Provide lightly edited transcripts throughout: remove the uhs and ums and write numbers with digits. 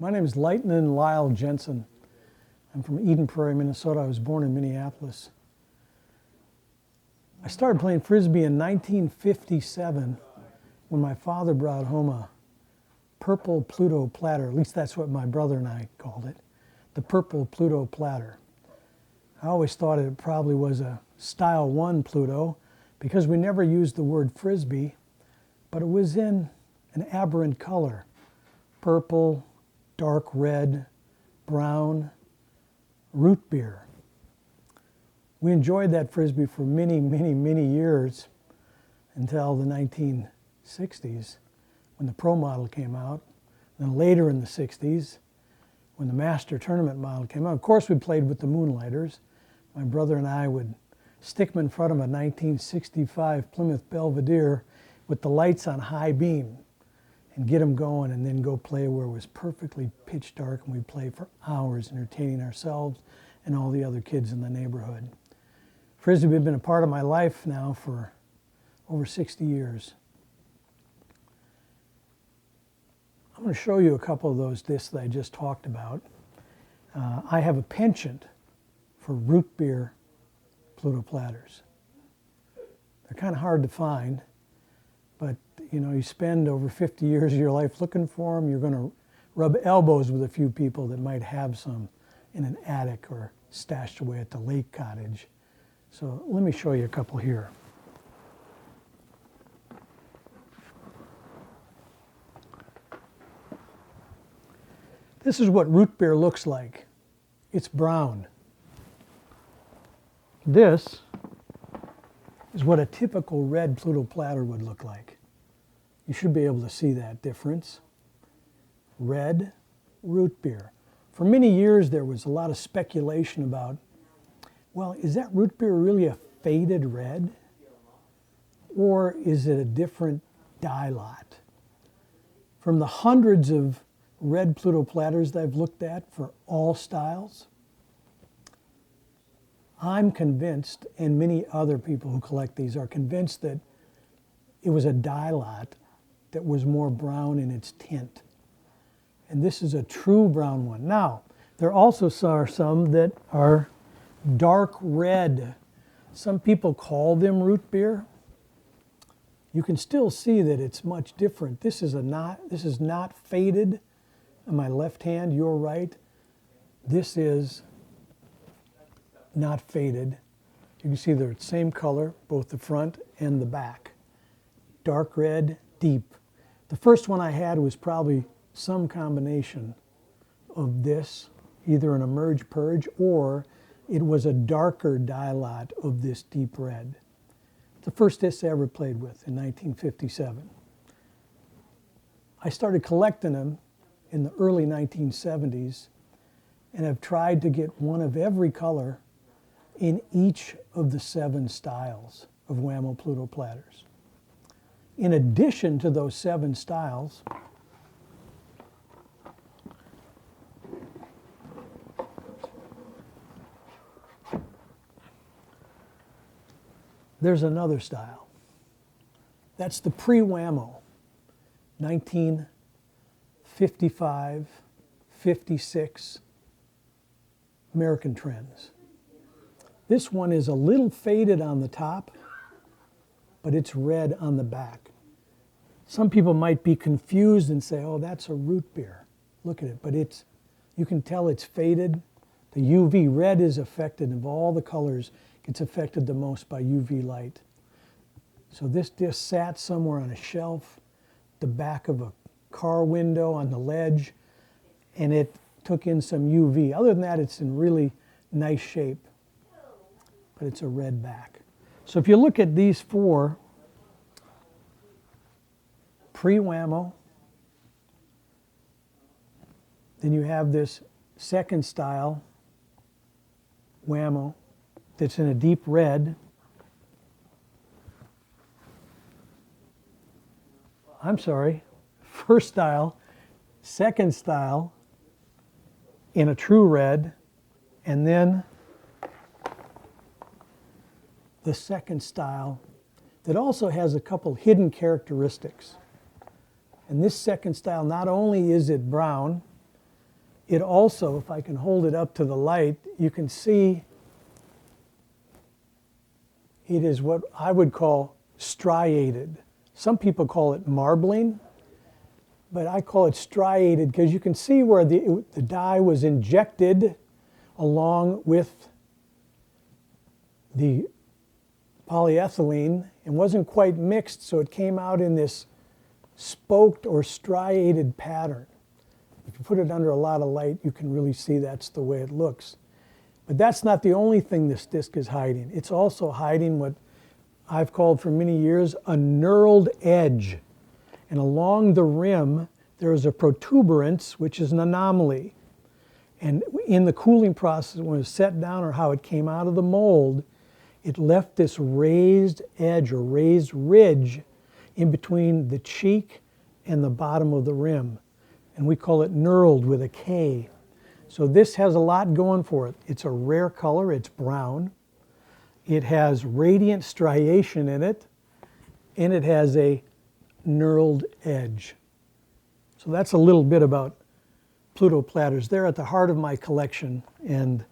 My name is Lightnin Lyle Jensen. I'm from Eden Prairie, Minnesota. I was born in Minneapolis. I started playing Frisbee in 1957 when my father brought home a purple Pluto Platter. At least that's what my brother and I called it, the purple Pluto Platter. I always thought it probably was a Style 1 Pluto because we never used the word Frisbee, but it was in an aberrant color, purple, dark red, brown, root beer. We enjoyed that Frisbee for many, many, many years until the 1960s when the Pro model came out, then later in the 60s when the Master Tournament model came out. Of course, we played with the Moonlighters. My brother and I would stick them in front of a 1965 Plymouth Belvedere with the lights on high beam and get them going and then go play where it was perfectly pitch dark, and we'd play for hours entertaining ourselves and all the other kids in the neighborhood. Frisbee has been a part of my life now for over 60 years. I'm going to show you a couple of those discs that I just talked about. I have a penchant for root beer Pluto Platters. They're kind of hard to find, but you spend over 50 years of your life looking for them. You're going to rub elbows with a few people that might have some in an attic or stashed away at the lake cottage. So let me show you a couple here. This is what root beer looks like. It's brown. This is what a typical red Pluto Platter would look like. You should be able to see that difference. Red root beer. For many years there was a lot of speculation about, well, is that root beer really a faded red? Or is it a different dye lot? From the hundreds of red Pluto Platters that I've looked at for all styles, I'm convinced, and many other people who collect these are convinced, that it was a dye lot that was more brown in its tint. And this is a true brown one. Now, there also are some that are dark red. Some people call them root beer. You can still see that it's much different. This is not faded on my left hand, your right. This is not faded. You can see they're the same color, both the front and the back. Dark red, deep. The first one I had was probably some combination of this, either an emerge purge or it was a darker dye lot of this deep red. The first disc I ever played with in 1957. I started collecting them in the early 1970s and have tried to get one of every color in each of the 7 styles of Wham-O Pluto Platters. In addition to those 7 styles, there's another style. That's the pre-Wham-O, 1955, 56 American Trends. This one is a little faded on the top, but it's red on the back. Some people might be confused and say, oh, that's a root beer. Look at it, but you can tell it's faded. The UV red is affected, of all the colors, gets affected the most by UV light. So this disc sat somewhere on a shelf, the back of a car window on the ledge, and it took in some UV. Other than that, it's in really nice shape, but it's a red back. So if you look at these 4, pre-Wham-O, then you have this second style, Wham-O, that's in a deep red. I'm sorry, first style, second style in a true red, and then the second style that also has a couple hidden characteristics. And this second style, not only is it brown, it also, if I can hold it up to the light, you can see it is what I would call striated. Some people call it marbling, but I call it striated because you can see where the dye was injected along with the polyethylene and wasn't quite mixed, so it came out in this spoked or striated pattern. If you put it under a lot of light, you can really see that's the way it looks. But that's not the only thing this disc is hiding. It's also hiding what I've called for many years a knurled edge. And along the rim, there is a protuberance, which is an anomaly. And in the cooling process, when it was set down or how it came out of the mold, it left this raised edge or raised ridge in between the cheek and the bottom of the rim. And we call it knurled with a K. So this has a lot going for it. It's a rare color, it's brown. It has radiant striation in it, and it has a knurled edge. So that's a little bit about Pluto Platters. They're at the heart of my collection, and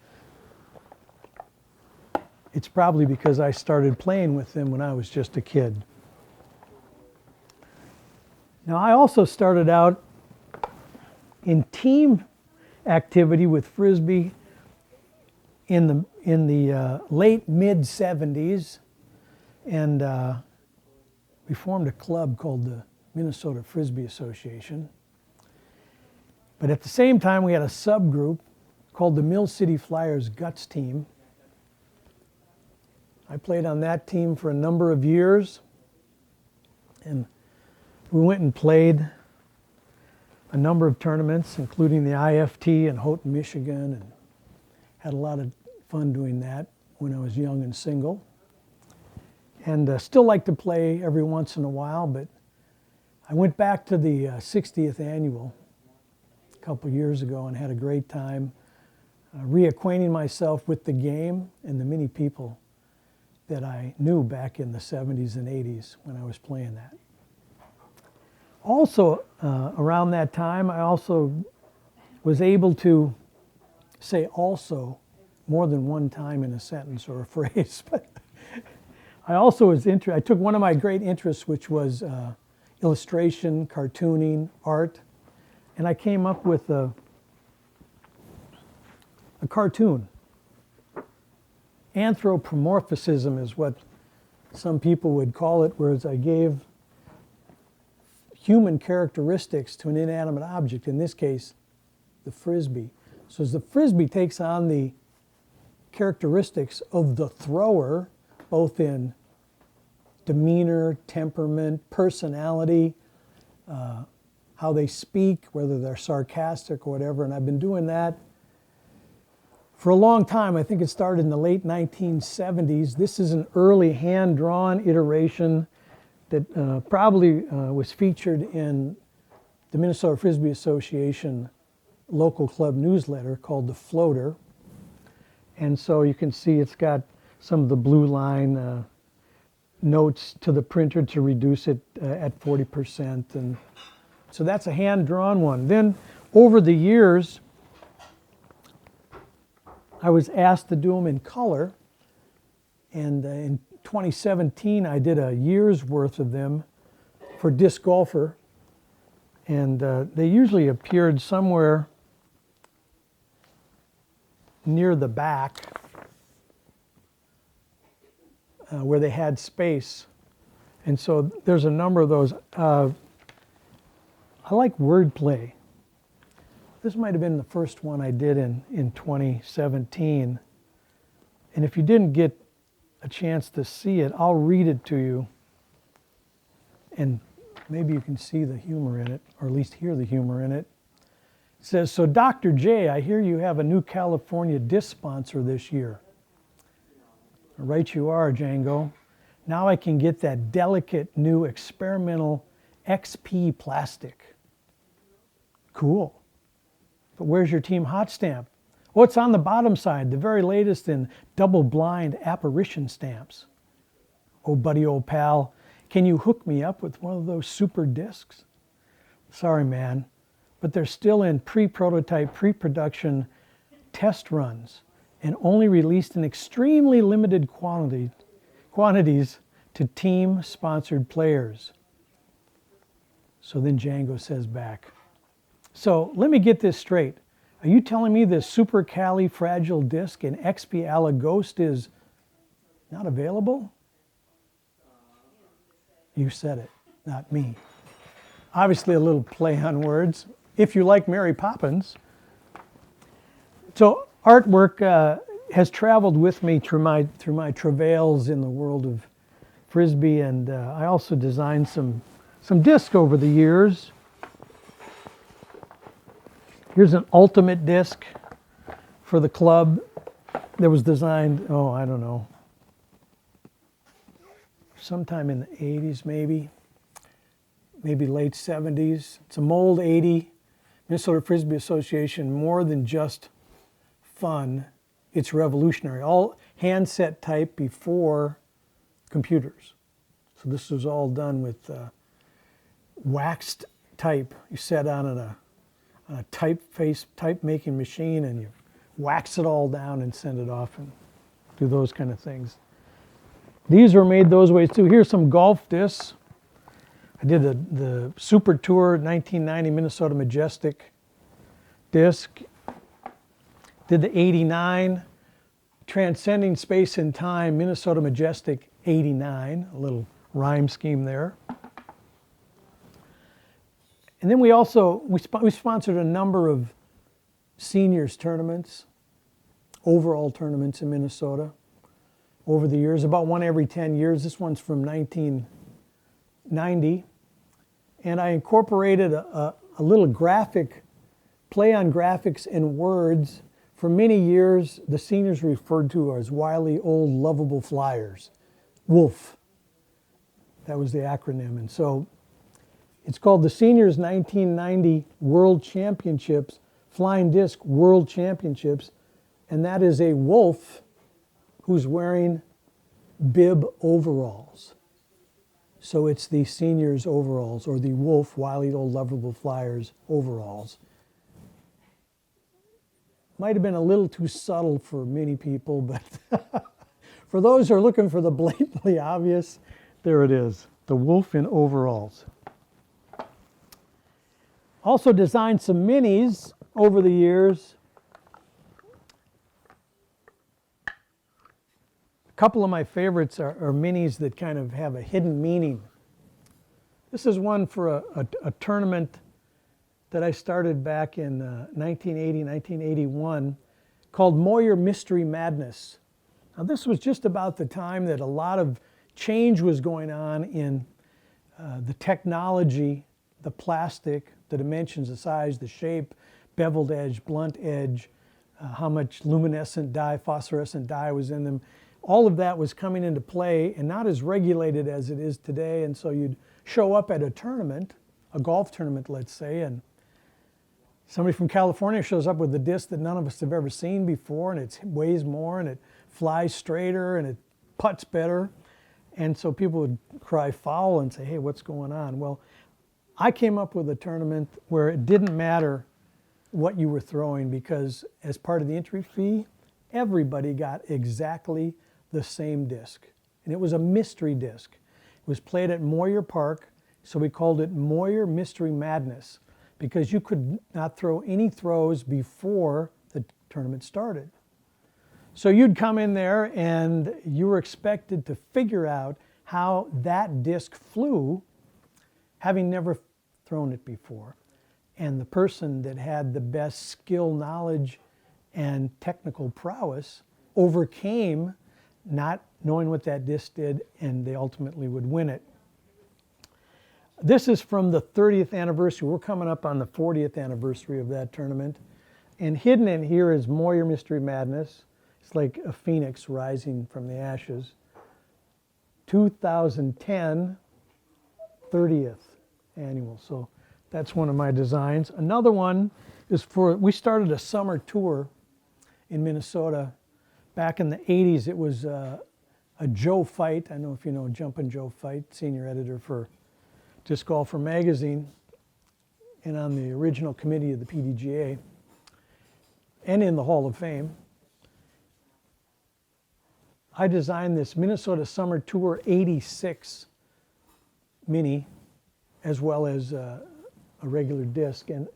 it's probably because I started playing with them when I was just a kid. Now, I also started out in team activity with Frisbee in the late mid-70s, and we formed a club called the Minnesota Frisbee Association. But at the same time, we had a subgroup called the Mill City Flyers Guts Team. I played on that team for a number of years, and we went and played a number of tournaments, including the I.F.A. in Houghton, Michigan, and had a lot of fun doing that when I was young and single. And still like to play every once in a while, but I went back to the 60th annual a couple years ago and had a great time reacquainting myself with the game and the many people that I knew back in the 70s and 80s when I was playing that. Also, around that time, I also was able to say also more than one time in a sentence or a phrase. But I also was I took one of my great interests, which was illustration, cartooning, art, and I came up with a cartoon. Anthropomorphism is what some people would call it, whereas I gave human characteristics to an inanimate object, in this case, the Frisbee. So as the Frisbee takes on the characteristics of the thrower, both in demeanor, temperament, personality, how they speak, whether they're sarcastic or whatever, and I've been doing that for a long time. I think it started in the late 1970s. This is an early hand-drawn iteration that probably was featured in the Minnesota Frisbee Association local club newsletter called The Floater. And so you can see it's got some of the blue line notes to the printer to reduce it at 40%. And so that's a hand-drawn one. Then over the years, I was asked to do them in color, and in 2017 I did a year's worth of them for Disc Golfer, and they usually appeared somewhere near the back where they had space, and so there's a number of those. I like Wordplay. This might have been the first one I did in 2017. And if you didn't get a chance to see it, I'll read it to you. And maybe you can see the humor in it, or at least hear the humor in it. It says, "So Dr. J, I hear you have a new California disc sponsor this year." Right you are, Django. Now I can get that delicate new experimental XP plastic. Cool. But where's your Team Hot stamp? Oh, it's on the bottom side, the very latest in double-blind apparition stamps. Oh, buddy, old pal, can you hook me up with one of those super discs? Sorry, man. but they're still in pre-prototype, pre-production test runs and only released in extremely limited quantities to team-sponsored players. So then Django says back, so let me get this straight. Are you telling me this supercalifragile disc in XP Ghost is not available? You said it, not me. Obviously a little play on words. If you like Mary Poppins. So artwork has traveled with me through my travails in the world of Frisbee, and I also designed some discs over the years. Here's an ultimate disc for the club that was designed, oh, I don't know, sometime in the 80s maybe late 70s. It's a mold 80, Minnesota Frisbee Association, more than just fun, it's revolutionary. All handset type before computers. So this was all done with waxed type. You set on a type making machine and you wax it all down and send it off and do those kind of things. These were made those ways too. Here's some golf discs. I did the Super Tour 1990 Minnesota Majestic disc. Did the 89 Transcending Space and Time Minnesota Majestic 89, a little rhyme scheme there. And then we sponsored a number of seniors tournaments, overall tournaments in Minnesota over the years, about one every 10 years. This one's from 1990. And I incorporated a little graphic, play on graphics and words. For many years, the seniors referred to as wily, old, lovable flyers. WOLF. That was the acronym. And so it's called the Seniors 1990 World Championships, Flying Disc World Championships. And that is a wolf who's wearing bib overalls. So it's the seniors overalls, or the wolf, wily, old, lovable flyers overalls. Might have been a little too subtle for many people, but for those who are looking for the blatantly obvious, there it is, the wolf in overalls. Also designed some minis over the years. A couple of my favorites are minis that kind of have a hidden meaning. This is one for a tournament that I started back in 1980, 1981, called Moyer Mystery Madness. Now this was just about the time that a lot of change was going on in the technology, the plastic, the dimensions, the size, the shape, beveled edge, blunt edge, how much luminescent dye, phosphorescent dye was in them. All of that was coming into play and not as regulated as it is today. And so you'd show up at a tournament, a golf tournament, let's say, and somebody from California shows up with a disc that none of us have ever seen before, and it weighs more, and it flies straighter, and it putts better. And so people would cry foul and say, hey, what's going on? Well, I came up with a tournament where it didn't matter what you were throwing, because as part of the entry fee, everybody got exactly the same disc. And it was a mystery disc. It was played at Moyer Park, so we called it Moyer Mystery Madness, because you could not throw any throws before the tournament started. So you'd come in there and you were expected to figure out how that disc flew, having never thrown it before. And the person that had the best skill, knowledge, and technical prowess overcame not knowing what that disc did, and they ultimately would win it. This is from the 30th anniversary. We're coming up on the 40th anniversary of that tournament. And hidden in here is Moyer Mystery Madness. It's like a phoenix rising from the ashes. 2010, 30th annual. So that's one of my designs. Another one is we started a summer tour in Minnesota. Back in the 80s, it was a Joe Fight. I know if you know Jumpin' Joe Fight, senior editor for Disc Golfer magazine. and on the original committee of the PDGA and in the Hall of Fame. I designed this Minnesota Summer Tour 86 mini as well as a regular disc. And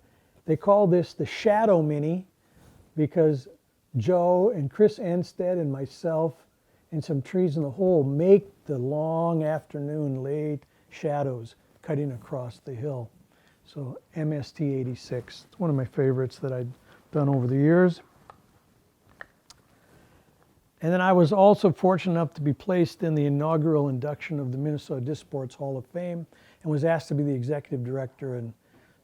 they call this the Shadow Mini because Joe and Chris Enstead and myself and some trees in the hole make the long afternoon late shadows cutting across the hill. So MST 86, it's one of my favorites that I've done over the years. And then I was also fortunate enough to be placed in the inaugural induction of the Minnesota Disc Sports Hall of Fame and was asked to be the executive director. And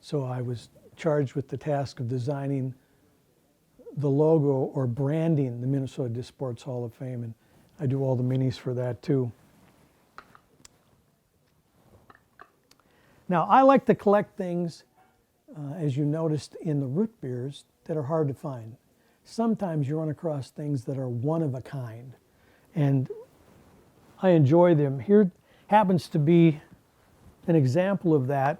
so I was charged with the task of designing the logo or branding the Minnesota Disc Sports Hall of Fame. And I do all the minis for that too. Now, I like to collect things, as you noticed in the root beers, that are hard to find. Sometimes you run across things that are one of a kind, and I enjoy them. Here happens to be an example of that,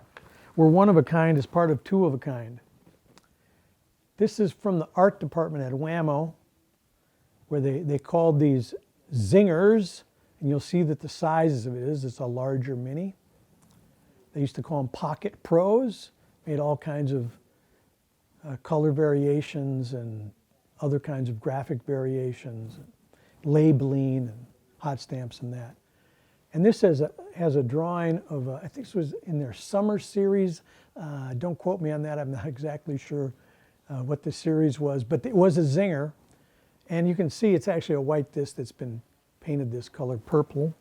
where one of a kind is part of two of a kind. This is from the art department at WAMO, where they called these zingers, and you'll see that the size of it is, it's a larger mini. They used to call them Pocket Pros, made all kinds of color variations and other kinds of graphic variations, and labeling and hot stamps and that. And this has a drawing of, I think this was in their summer series. Don't quote me on that, I'm not exactly sure what the series was, but it was a zinger. And you can see it's actually a white disc that's been painted this color purple.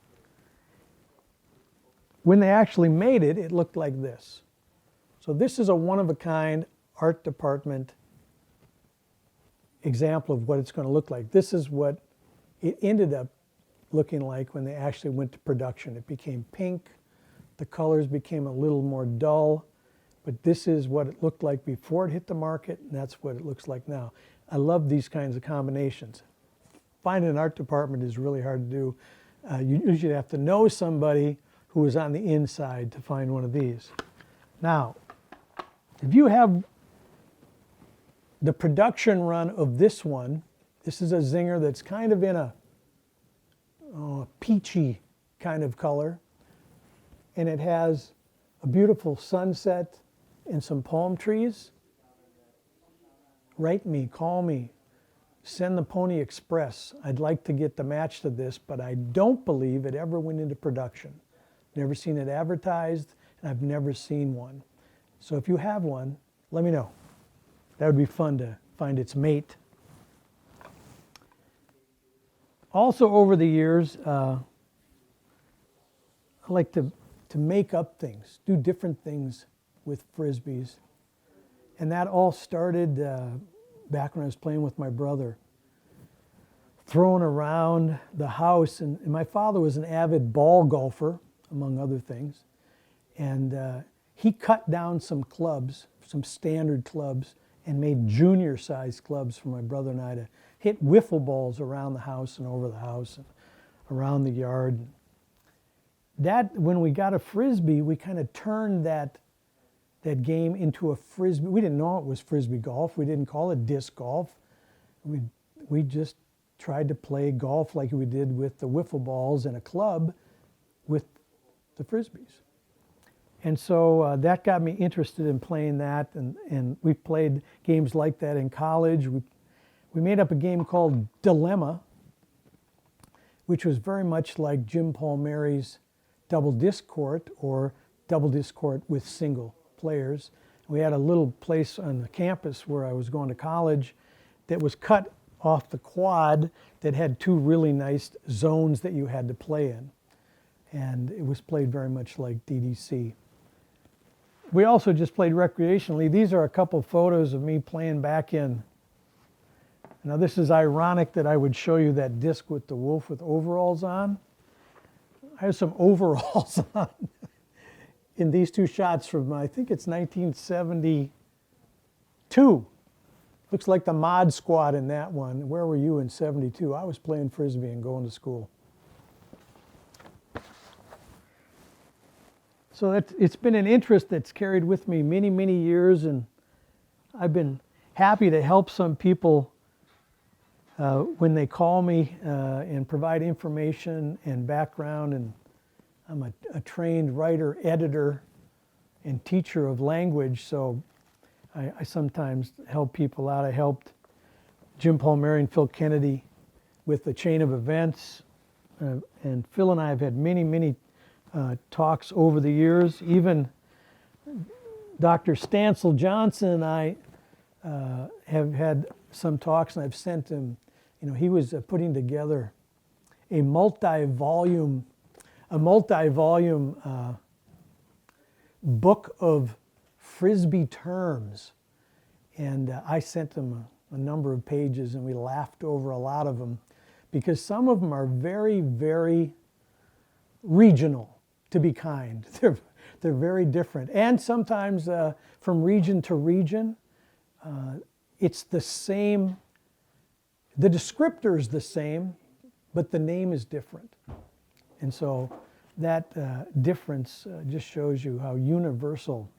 When they actually made it, it looked like this. So this is a one-of-a-kind art department example of what it's going to look like. This is what it ended up looking like when they actually went to production. It became pink, the colors became a little more dull, but this is what it looked like before it hit the market, and that's what it looks like now. I love these kinds of combinations. Finding an art department is really hard to do. You usually have to know somebody who is on the inside to find one of these. Now, if you have the production run of this one, this is a zinger that's kind of in a peachy kind of color, and it has a beautiful sunset and some palm trees. Write me, call me, send the Pony Express. I'd like to get the match to this, but I don't believe it ever went into production. Never seen it advertised, and I've never seen one. So if you have one, let me know. That would be fun to find its mate. Also over the years, I like to make up things, do different things with Frisbees. And that all started back when I was playing with my brother, throwing around the house. And my father was an avid ball golfer, among other things. And he cut down some clubs, some standard clubs, and made junior-sized clubs for my brother and I to hit wiffle balls around the house and over the house and around the yard. That, when we got a Frisbee, we kind of turned that game into a Frisbee. We didn't know it was Frisbee golf. We didn't call it disc golf. We just tried to play golf like we did with the wiffle balls and a club with the Frisbees. And so that got me interested in playing that, and we played games like that in college. We made up a game called Dilemma, which was very much like Jim Palmieri's double disc court or double disc court with single players. We had a little place on the campus where I was going to college that was cut off the quad that had two really nice zones that you had to play in. And it was played very much like DDC. We also just played recreationally. These are a couple photos of me playing back in. Now this is ironic that I would show you that disc with the wolf with overalls on. I have some overalls on in these two shots from, I think it's 1972. Looks like the Mod Squad in that one. Where were you in 72? I was playing Frisbee and going to school. So it's been an interest that's carried with me many, many years, and I've been happy to help some people when they call me and provide information and background. And I'm a trained writer, editor, and teacher of language, so I sometimes help people out. I helped Jim Palmieri and Phil Kennedy with the chain of events, and Phil and I have had many, many talks over the years. Even Dr. Stancil Johnson and I have had some talks, and I've sent him, he was putting together a multi-volume book of Frisbee terms, and I sent him a number of pages, and we laughed over a lot of them because some of them are very, very regional, to be kind. They're very different, and sometimes from region to region, it's the same. The descriptor is the same, but the name is different, and so that difference just shows you how universal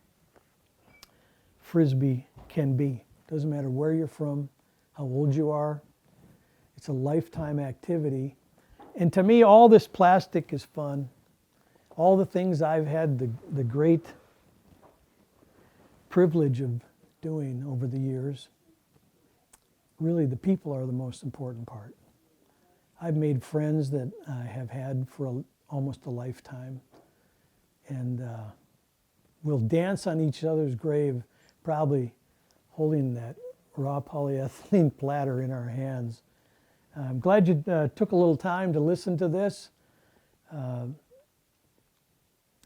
Frisbee can be. Doesn't matter where you're from, how old you are. It's a lifetime activity. And to me, all this plastic is fun. All the things I've had the great privilege of doing over the years, really the people are the most important part. I've made friends that I have had for almost a lifetime, and we'll dance on each other's grave, probably holding that raw polyethylene platter in our hands. I'm glad you took a little time to listen to this.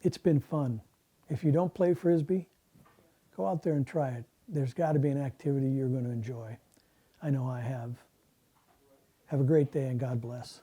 It's been fun. If you don't play Frisbee, go out there and try it. There's got to be an activity you're going to enjoy. I know I have. Have a great day, and God bless.